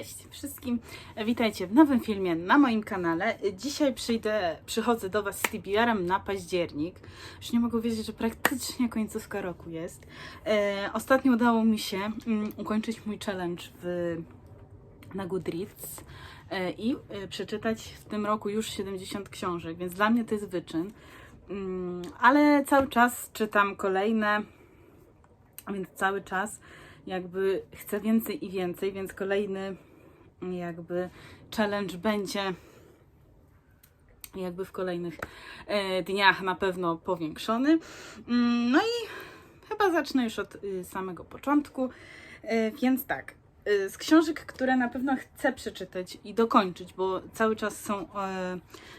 Cześć wszystkim, witajcie w nowym filmie na moim kanale. Dzisiaj przychodzę do Was z TBR-em na październik. Już nie mogę wiedzieć, że praktycznie końcówka roku jest. Ostatnio udało mi się ukończyć mój challenge na Goodreads i przeczytać w tym roku już 70 książek, więc dla mnie to jest wyczyn. Ale cały czas czytam kolejne, więc cały czas jakby chcę więcej i więcej, więc kolejny jakby challenge będzie jakby w kolejnych dniach na pewno powiększony. No i chyba zacznę już od samego początku. Więc tak, z książek, które na pewno chcę przeczytać i dokończyć, bo cały czas są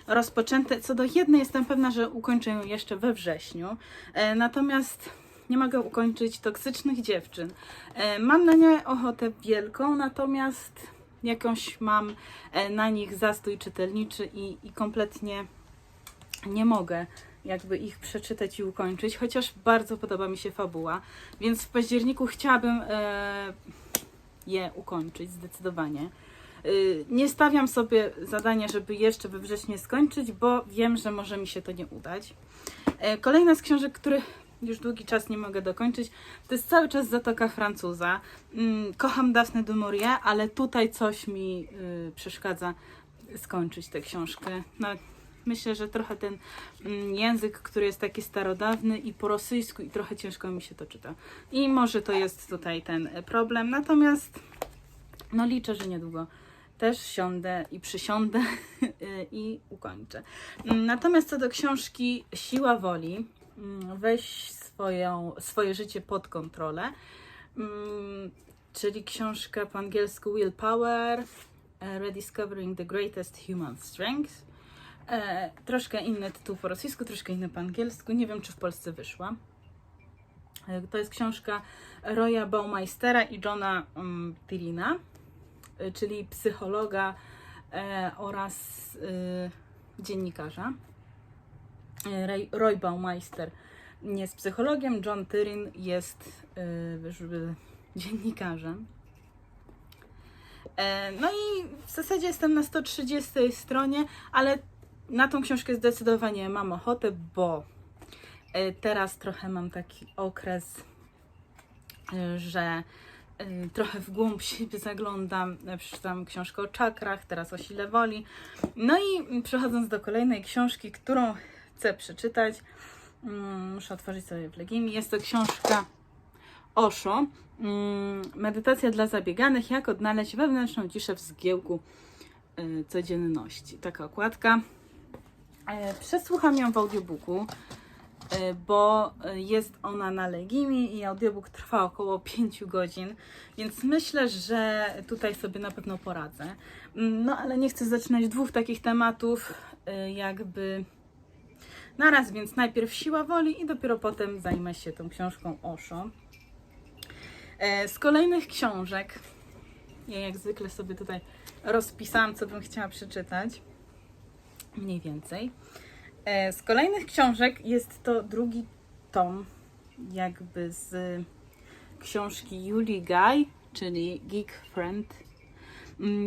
rozpoczęte. Co do jednej jestem pewna, że ukończę ją jeszcze we wrześniu. Natomiast nie mogę ukończyć Toksycznych dziewczyn. Mam na nie ochotę wielką, natomiast jakąś mam na nich zastój czytelniczy i kompletnie nie mogę jakby ich przeczytać i ukończyć, chociaż bardzo podoba mi się fabuła, więc w październiku chciałabym je ukończyć zdecydowanie. Nie stawiam sobie zadania, żeby jeszcze we wrześniu skończyć, bo wiem, że może mi się to nie udać. Kolejna z książek, których już długi czas nie mogę dokończyć, to jest cały czas Zatoka Francuza. Kocham Daphne du Maurier, ale tutaj coś mi przeszkadza skończyć tę książkę. No, myślę, że trochę ten język, który jest taki starodawny i po rosyjsku i trochę ciężko mi się to czyta. I może to jest tutaj ten problem. Natomiast no liczę, że niedługo też siądę i przysiądę i ukończę. Natomiast co do książki Siła woli, weź swoje życie pod kontrolę, czyli książka po angielsku Willpower, Rediscovering the Greatest Human Strength. Troszkę inny tytuł po rosyjsku, troszkę inny po angielsku. Nie wiem, czy w Polsce wyszła. To jest książka Roya Baumeistera i Johna Tyrina, czyli psychologa oraz dziennikarza. Roy Baumeister jest psychologiem, John Tyrin jest dziennikarzem. No i w zasadzie jestem na 130 stronie, ale na tą książkę zdecydowanie mam ochotę, bo teraz trochę mam taki okres, że trochę w głąb siebie zaglądam, przeczytam książkę o czakrach, teraz o sile woli. No i przechodząc do kolejnej książki, którą chcę przeczytać, muszę otworzyć sobie w Legimi. Jest to książka Osho, Medytacja dla zabieganych, jak odnaleźć wewnętrzną ciszę w zgiełku codzienności. Taka okładka. Przesłucham ją w audiobooku, bo jest ona na Legimi i audiobook trwa około 5 godzin, więc myślę, że tutaj sobie na pewno poradzę. No ale nie chcę zaczynać dwóch takich tematów jakby naraz, więc najpierw Siła woli i dopiero potem zajmę się tą książką Osho. Z kolejnych książek, ja jak zwykle sobie tutaj rozpisałam, co bym chciała przeczytać, mniej więcej. Z kolejnych książek jest to drugi tom jakby z książki Julii Guy, czyli Geek Friend.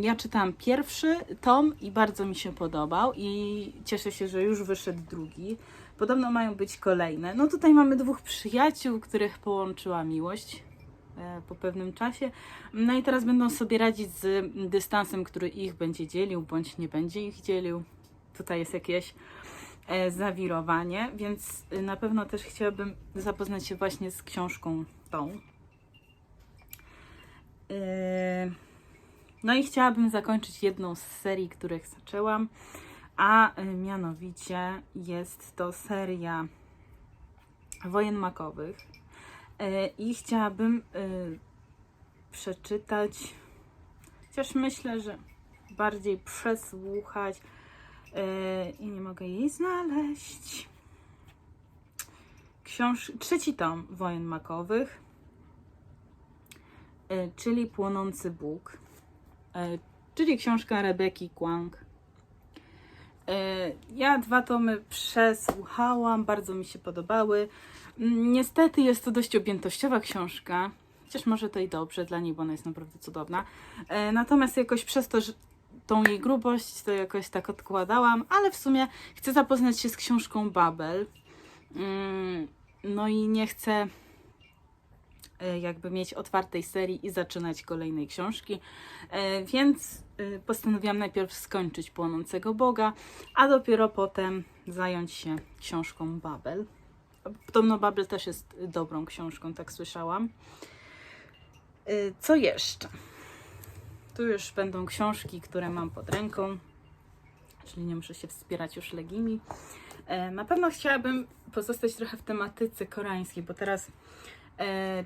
Ja czytałam pierwszy tom i bardzo mi się podobał i cieszę się, że już wyszedł drugi. Podobno mają być kolejne. No tutaj mamy dwóch przyjaciół, których połączyła miłość po pewnym czasie. No i teraz będą sobie radzić z dystansem, który ich będzie dzielił, bądź nie będzie ich dzielił. Tutaj jest jakieś zawirowanie, więc na pewno też chciałabym zapoznać się właśnie z książką tą. No i chciałabym zakończyć jedną z serii, których zaczęłam, a mianowicie jest to seria Wojen Makowych i chciałabym przeczytać, chociaż myślę, że bardziej przesłuchać i nie mogę jej znaleźć. Trzeci tom Wojen Makowych, czyli Płonący Bóg, czyli książka Rebeki Kwong. Ja 2 tomy przesłuchałam, bardzo mi się podobały. Niestety jest to dość objętościowa książka, Chociaż może to i dobrze dla niej, bo ona jest naprawdę cudowna. Natomiast jakoś przez to, że tą jej grubość, to jakoś tak odkładałam, ale w sumie chcę zapoznać się z książką Babel. No i nie chcę jakby mieć otwartej serii i zaczynać kolejnej książki, więc postanowiłam najpierw skończyć Płonącego Boga, a dopiero potem zająć się książką Babel. Podobno Babel też jest dobrą książką, tak słyszałam. Co jeszcze? Tu już będą książki, które mam pod ręką, czyli nie muszę się wspierać już legimi. Na pewno chciałabym pozostać trochę w tematyce koreańskiej, bo teraz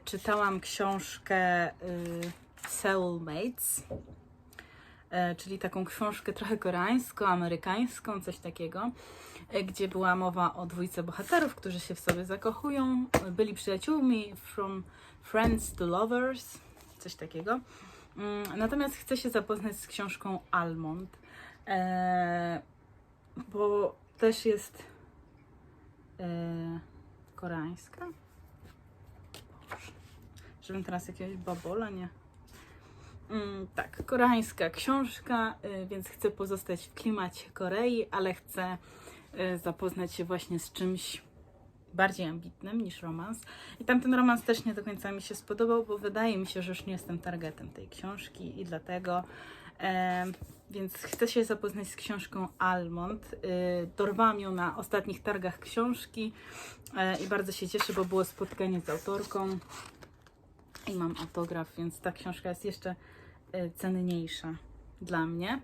czytałam książkę Soulmates, czyli taką książkę trochę koreańsko-amerykańską, coś takiego, gdzie była mowa o dwójce bohaterów, którzy się w sobie zakochują, byli przyjaciółmi, from friends to lovers, coś takiego. Natomiast chcę się zapoznać z książką Almond, bo też jest koreańska. Boże, żebym teraz jakiegoś babola, nie? Tak, koreańska książka, więc chcę pozostać w klimacie Korei, ale chcę zapoznać się właśnie z czymś bardziej ambitnym niż romans. I tamten romans też nie do końca mi się spodobał, bo wydaje mi się, że już nie jestem targetem tej książki i dlatego więc chcę się zapoznać z książką Almond. Dorwałam ją na ostatnich targach książki i bardzo się cieszę, bo było spotkanie z autorką i mam autograf, więc ta książka jest jeszcze cenniejsza dla mnie.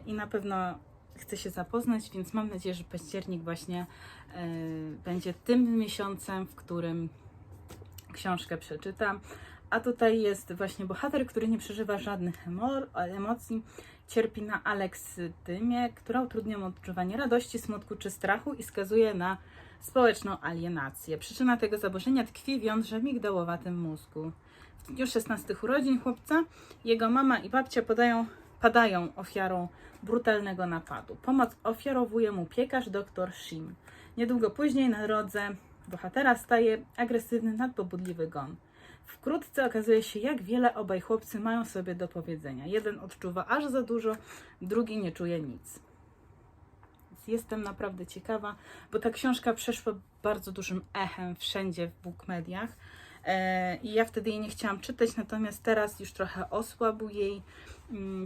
I na pewno chcę się zapoznać, więc mam nadzieję, że październik właśnie będzie tym miesiącem, w którym książkę przeczytam. A tutaj jest właśnie bohater, który nie przeżywa żadnych emocji, cierpi na aleksytymię, która utrudnia mu odczuwanie radości, smutku czy strachu i skazuje na społeczną alienację. Przyczyna tego zaburzenia tkwi w jądrze migdałowatym mózgu. W dniu 16 urodzin chłopca jego mama i babcia padają ofiarą brutalnego napadu. Pomoc ofiarowuje mu piekarz dr Shim. Niedługo później na drodze bohatera staje agresywny, nadpobudliwy Gon. Wkrótce okazuje się, jak wiele obaj chłopcy mają sobie do powiedzenia. Jeden odczuwa aż za dużo, drugi nie czuje nic. Więc jestem naprawdę ciekawa, bo ta książka przeszła bardzo dużym echem wszędzie w bookmediach. I ja wtedy jej nie chciałam czytać, natomiast teraz już trochę osłabł jej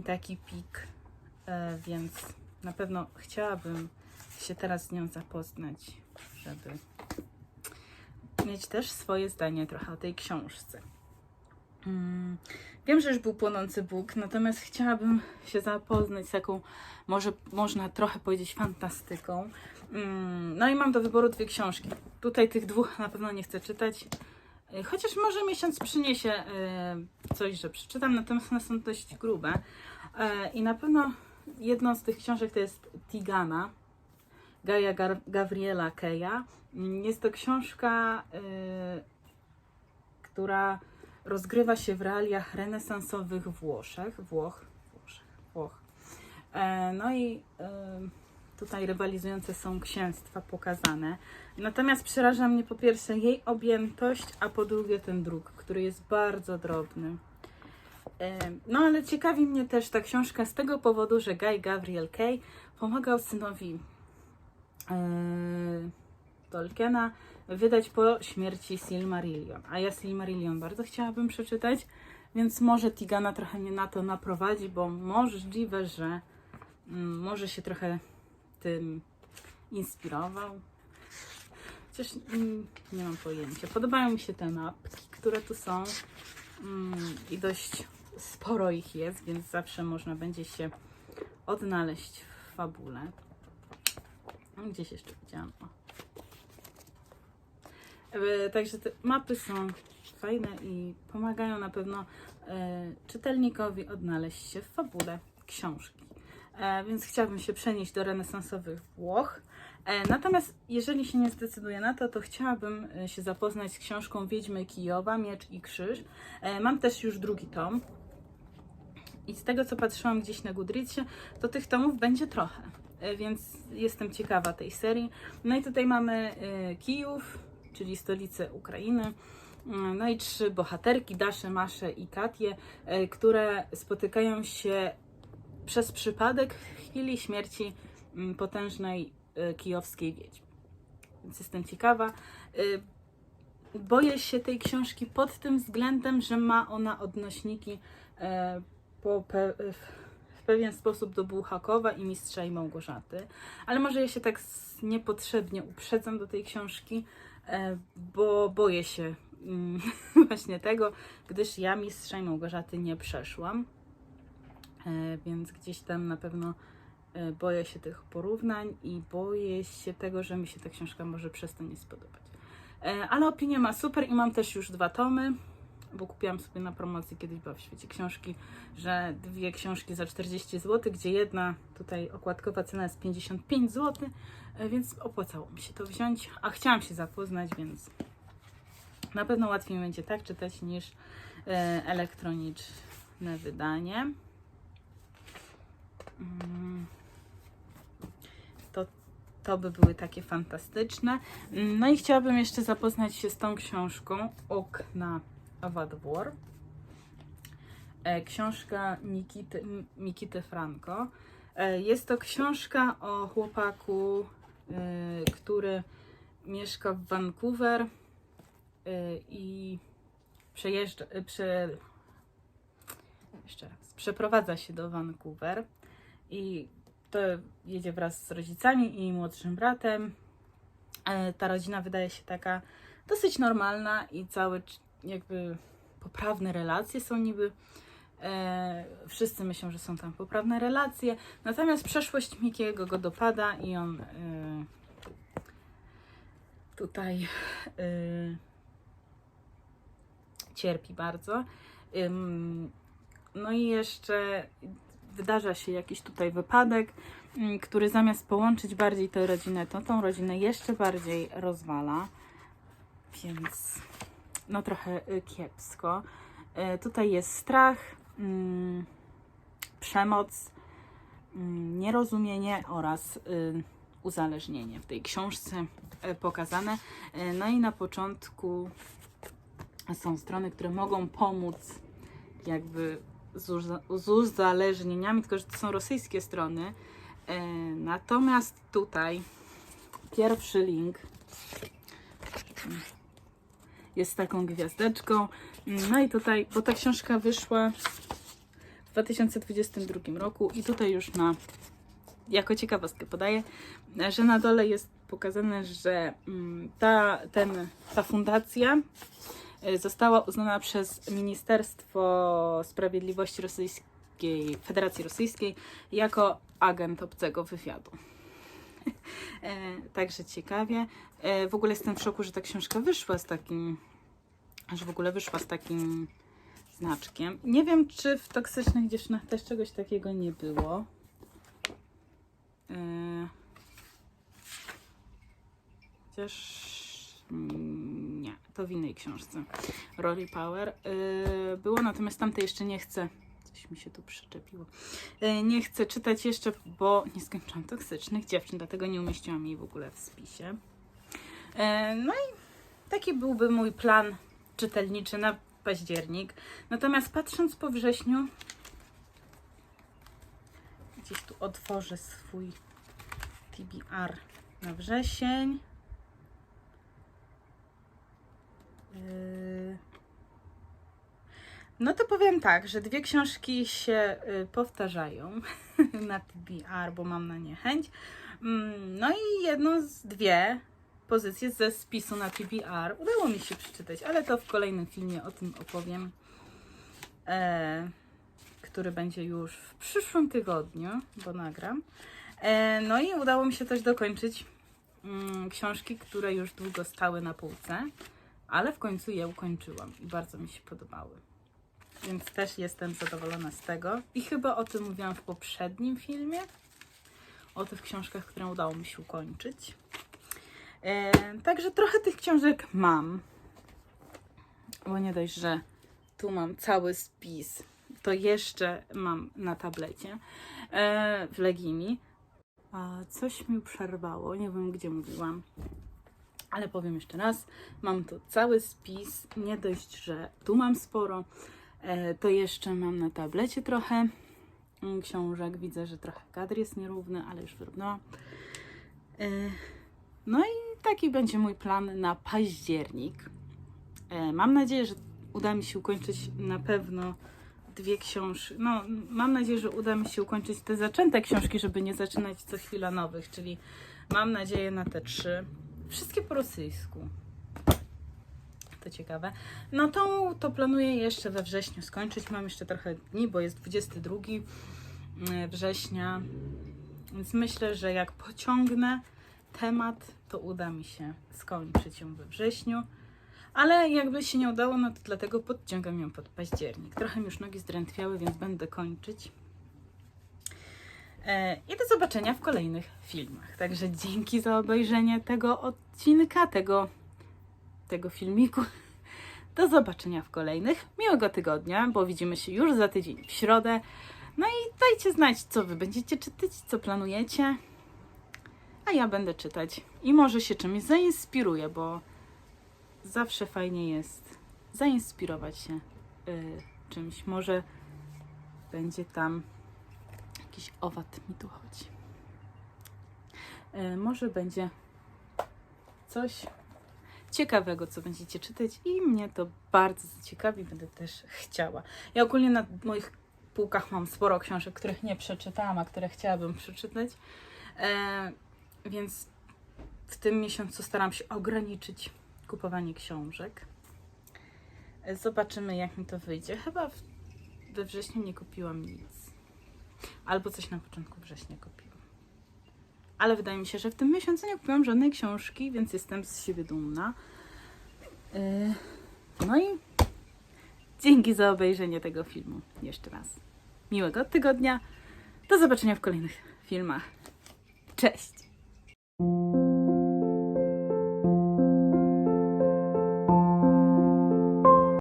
taki pik, więc na pewno chciałabym się teraz z nią zapoznać, żeby mieć też swoje zdanie trochę o tej książce. Wiem, że już był Płonący Bóg, natomiast chciałabym się zapoznać z taką, może można trochę powiedzieć, fantastyką. No i mam do wyboru dwie książki. Tutaj tych dwóch na pewno nie chcę czytać, chociaż może miesiąc przyniesie coś, że przeczytam, natomiast one są dość grube. I na pewno jedną z tych książek to jest Tigana, Gaia Gavriela Keja. Jest to książka, która rozgrywa się w realiach renesansowych Włoch. No i tutaj rywalizujące są księstwa pokazane. Natomiast przeraża mnie po pierwsze jej objętość, a po drugie ten druk, który jest bardzo drobny. No ale ciekawi mnie też ta książka z tego powodu, że Guy Gavriel Kay pomagał synowi Tolkiena wydać po śmierci Silmarillion. A ja Silmarillion bardzo chciałabym przeczytać, więc może Tigana trochę mnie na to naprowadzi, bo możliwe, że może się trochę tym inspirował. Chociaż nie mam pojęcia. Podobają mi się te mapki, które tu są i dość sporo ich jest, więc zawsze można będzie się odnaleźć w fabule. Gdzieś jeszcze widziałam. Także te mapy są fajne i pomagają na pewno czytelnikowi odnaleźć się w fabule książki. Więc chciałabym się przenieść do renesansowych Włoch. Natomiast jeżeli się nie zdecyduję na to, to chciałabym się zapoznać z książką Wiedźmy Kijowa, Miecz i Krzyż. Mam też już drugi tom. I z tego, co patrzyłam gdzieś na Goodreadsie, to tych tomów będzie trochę. Więc jestem ciekawa tej serii. No i tutaj mamy Kijów, czyli stolicę Ukrainy. No i 3 bohaterki, Daszę, Maszę i Katię, które spotykają się przez przypadek w chwili śmierci potężnej kijowskiej wiedźmy. Więc jestem ciekawa. Boję się tej książki pod tym względem, że ma ona odnośniki w pewien sposób do Bułhakowa i Mistrza i Małgorzaty. Ale może ja się tak niepotrzebnie uprzedzam do tej książki, bo boję się właśnie tego, gdyż ja Mistrza i Małgorzaty nie przeszłam. Więc gdzieś tam na pewno boję się tych porównań i boję się tego, że mi się ta książka może przez to nie spodobać. Ale opinię ma super i mam też już 2 tomy, bo kupiłam sobie na promocji, kiedyś była w Świecie Książki, że 2 książki za 40 zł, gdzie jedna tutaj okładkowa cena jest 55 zł, więc opłacało mi się to wziąć, a chciałam się zapoznać, więc na pewno łatwiej mi będzie tak czytać niż elektroniczne wydanie. To by były takie fantastyczne. No i chciałabym jeszcze zapoznać się z tą książką Okna Wadwór. Książka Nikity Franco. Jest to książka o chłopaku, który mieszka w Vancouver i przeprowadza się do Vancouver i to jedzie wraz z rodzicami i młodszym bratem. Ta rodzina wydaje się taka dosyć normalna i całe jakby poprawne relacje są niby. Wszyscy myślą, że są tam poprawne relacje. Natomiast przeszłość Mikiego go dopada i on tutaj cierpi bardzo. No i jeszcze wydarza się jakiś tutaj wypadek, który zamiast połączyć bardziej tę rodzinę, to tą rodzinę jeszcze bardziej rozwala. Więc no trochę kiepsko. Tutaj jest strach, przemoc, nierozumienie oraz uzależnienie w tej książce pokazane. No i na początku są strony, które mogą pomóc jakby z uzależnieniami, tylko że to są rosyjskie strony. Natomiast tutaj pierwszy link jest z taką gwiazdeczką. No i tutaj, bo ta książka wyszła w 2022 roku i tutaj już jako ciekawostkę podaję, że na dole jest pokazane, że ta fundacja została uznana przez Ministerstwo Sprawiedliwości Federacji Rosyjskiej jako agent obcego wywiadu. Także ciekawie. W ogóle jestem w szoku, że ta książka wyszła z takim, że w ogóle wyszła z takim znaczkiem. Nie wiem, czy w Toksycznych Dziewczynach też czegoś takiego nie było. Chociaż nie, to w innej książce. Rory Power było, natomiast tamte jeszcze nie chcę. Coś mi się tu przyczepiło. Nie chcę czytać jeszcze, bo nie skończyłam Toksycznych Dziewczyn, dlatego nie umieściłam jej w ogóle w spisie. No i taki byłby mój plan czytelniczy na październik. Natomiast patrząc po wrześniu, gdzieś tu otworzę swój TBR na wrzesień. No to powiem tak, że 2 książki się powtarzają na TBR, bo mam na nie chęć. No i jedną z 2 pozycje ze spisu na TBR udało mi się przeczytać, ale to w kolejnym filmie o tym opowiem, który będzie już w przyszłym tygodniu, bo nagram. No i udało mi się też dokończyć książki, które już długo stały na półce, ale w końcu je ukończyłam i bardzo mi się podobały. Więc też jestem zadowolona z tego. I chyba o tym mówiłam w poprzednim filmie. O tych książkach, które udało mi się ukończyć. Także trochę tych książek mam. Bo nie dość, że tu mam cały spis, to jeszcze mam na tablecie w Legimi. A coś mi przerwało. Nie wiem, gdzie mówiłam. Ale powiem jeszcze raz, mam tu cały spis, nie dość, że tu mam sporo, to jeszcze mam na tablecie trochę książek. Widzę, że trochę kadr jest nierówny, ale już wyrównałam. No i taki będzie mój plan na październik. Mam nadzieję, że uda mi się ukończyć na pewno 2 książki. No, mam nadzieję, że uda mi się ukończyć te zaczęte książki, żeby nie zaczynać co chwila nowych, czyli mam nadzieję na te 3. Wszystkie po rosyjsku. To ciekawe. No to planuję jeszcze we wrześniu skończyć. Mam jeszcze trochę dni, bo jest 22 września. Więc myślę, że jak pociągnę temat, to uda mi się skończyć ją we wrześniu. Ale jakby się nie udało, no to dlatego podciągam ją pod październik. Trochę mi już nogi zdrętwiały, więc będę kończyć. I do zobaczenia w kolejnych filmach. Także dzięki za obejrzenie tego odcinka, tego filmiku. Do zobaczenia w kolejnych. Miłego tygodnia, bo widzimy się już za tydzień w środę. No i dajcie znać, co wy będziecie czytać, co planujecie. A ja będę czytać. I może się czymś zainspiruję, bo zawsze fajnie jest zainspirować się czymś. Może będzie tam jakiś owad, mi tu chodzi. Może będzie coś ciekawego, co będziecie czytać i mnie to bardzo zaciekawi, będę też chciała. Ja ogólnie na moich półkach mam sporo książek, których nie przeczytałam, a które chciałabym przeczytać, więc w tym miesiącu staram się ograniczyć kupowanie książek. Zobaczymy, jak mi to wyjdzie. Chyba we wrześniu nie kupiłam nic. Albo coś na początku września kupiłam. Ale wydaje mi się, że w tym miesiącu nie kupiłam żadnej książki, więc jestem z siebie dumna. No i dzięki za obejrzenie tego filmu jeszcze raz. Miłego tygodnia. Do zobaczenia w kolejnych filmach. Cześć!